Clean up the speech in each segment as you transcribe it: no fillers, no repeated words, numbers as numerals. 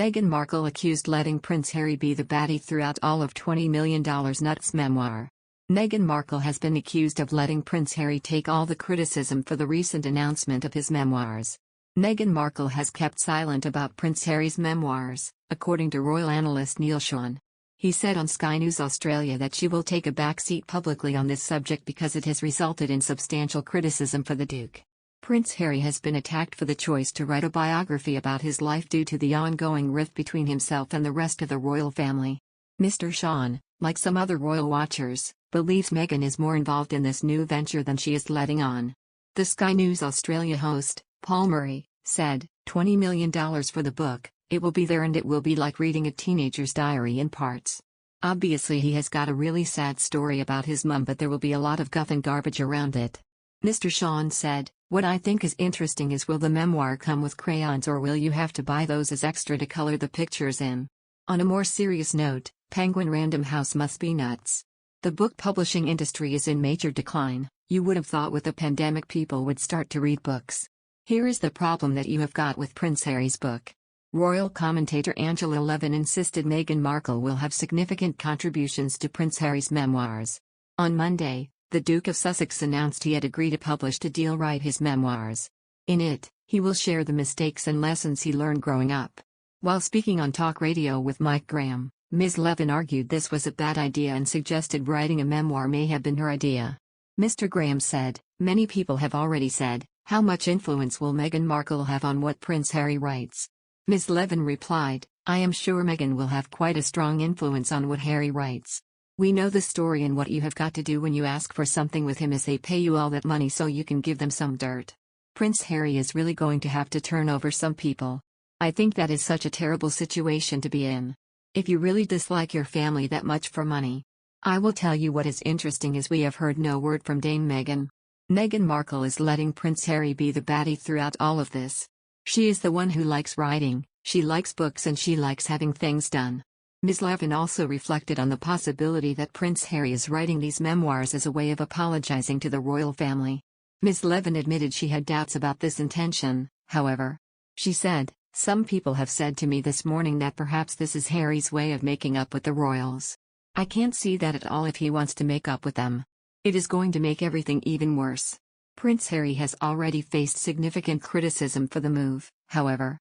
Meghan Markle accused letting Prince Harry be the baddie throughout all of $20 million nuts memoir. Meghan Markle has been accused of letting Prince Harry take all the criticism for the recent announcement of his memoirs. Meghan Markle has kept silent about Prince Harry's memoirs, according to royal analyst Neil Sean. He said on Sky News Australia that she will take a backseat publicly on this subject because it has resulted in substantial criticism for the Duke. Prince Harry has been attacked for the choice to write a biography about his life due to the ongoing rift between himself and the rest of the royal family. Mr. Sean, like some other royal watchers, believes Meghan is more involved in this new venture than she is letting on. The Sky News Australia host, Paul Murray, said, $20 million for the book, it will be there and it will be like reading a teenager's diary in parts. Obviously he has got a really sad story about his mum, but there will be a lot of guff and garbage around it. Mr. Sean said, what I think is interesting is, will the memoir come with crayons or will you have to buy those as extra to color the pictures in? On a more serious note, Penguin Random House must be nuts. The book publishing industry is in major decline. You would have thought with the pandemic people would start to read books. Here is the problem that you have got with Prince Harry's book. Royal commentator Angela Levin insisted Meghan Markle will have significant contributions to Prince Harry's memoirs. On Monday, the Duke of Sussex announced he had agreed to publish a deal write his memoirs. In it, he will share the mistakes and lessons he learned growing up. While speaking on talk radio with Mike Graham, Ms. Levin argued this was a bad idea and suggested writing a memoir may have been her idea. Mr. Graham said, many people have already said, how much influence will Meghan Markle have on what Prince Harry writes? Ms. Levin replied, I am sure Meghan will have quite a strong influence on what Harry writes. We know the story, and what you have got to do when you ask for something with him is they pay you all that money so you can give them some dirt. Prince Harry is really going to have to turn over some people. I think that is such a terrible situation to be in. If you really dislike your family that much for money. I will tell you what is interesting is we have heard no word from Dame Meghan. Meghan Markle is letting Prince Harry be the baddie throughout all of this. She is the one who likes writing, she likes books, and she likes having things done. Ms. Levin also reflected on the possibility that Prince Harry is writing these memoirs as a way of apologizing to the royal family. Ms. Levin admitted she had doubts about this intention, however. She said, some people have said to me this morning that perhaps this is Harry's way of making up with the royals. I can't see that at all if he wants to make up with them. It is going to make everything even worse. Prince Harry has already faced significant criticism for the move, however.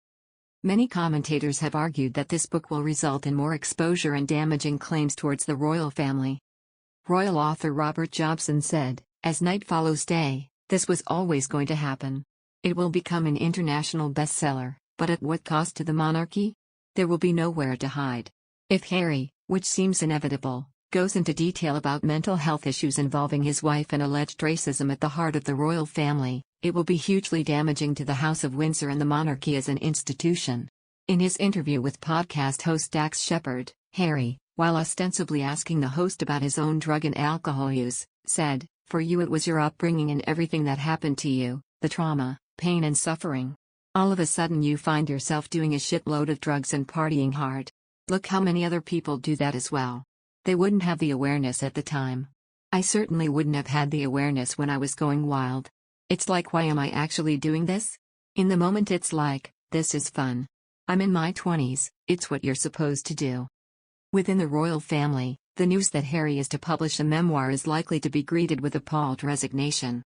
Many commentators have argued that this book will result in more exposure and damaging claims towards the royal family. Royal author Robert Jobson said, as night follows day, this was always going to happen. It will become an international bestseller, but at what cost to the monarchy? There will be nowhere to hide. If Harry, which seems inevitable, goes into detail about mental health issues involving his wife and alleged racism at the heart of the royal family, it will be hugely damaging to the House of Windsor and the monarchy as an institution. In his interview with podcast host Dax Shepard, Harry, while ostensibly asking the host about his own drug and alcohol use, said, for you it was your upbringing and everything that happened to you, the trauma, pain and suffering. All of a sudden you find yourself doing a shitload of drugs and partying hard. Look how many other people do that as well. They wouldn't have the awareness at the time. I certainly wouldn't have had the awareness when I was going wild. It's like, why am I actually doing this? In the moment it's like, this is fun. I'm in my 20s, it's what you're supposed to do. Within the royal family, the news that Harry is to publish a memoir is likely to be greeted with appalled resignation.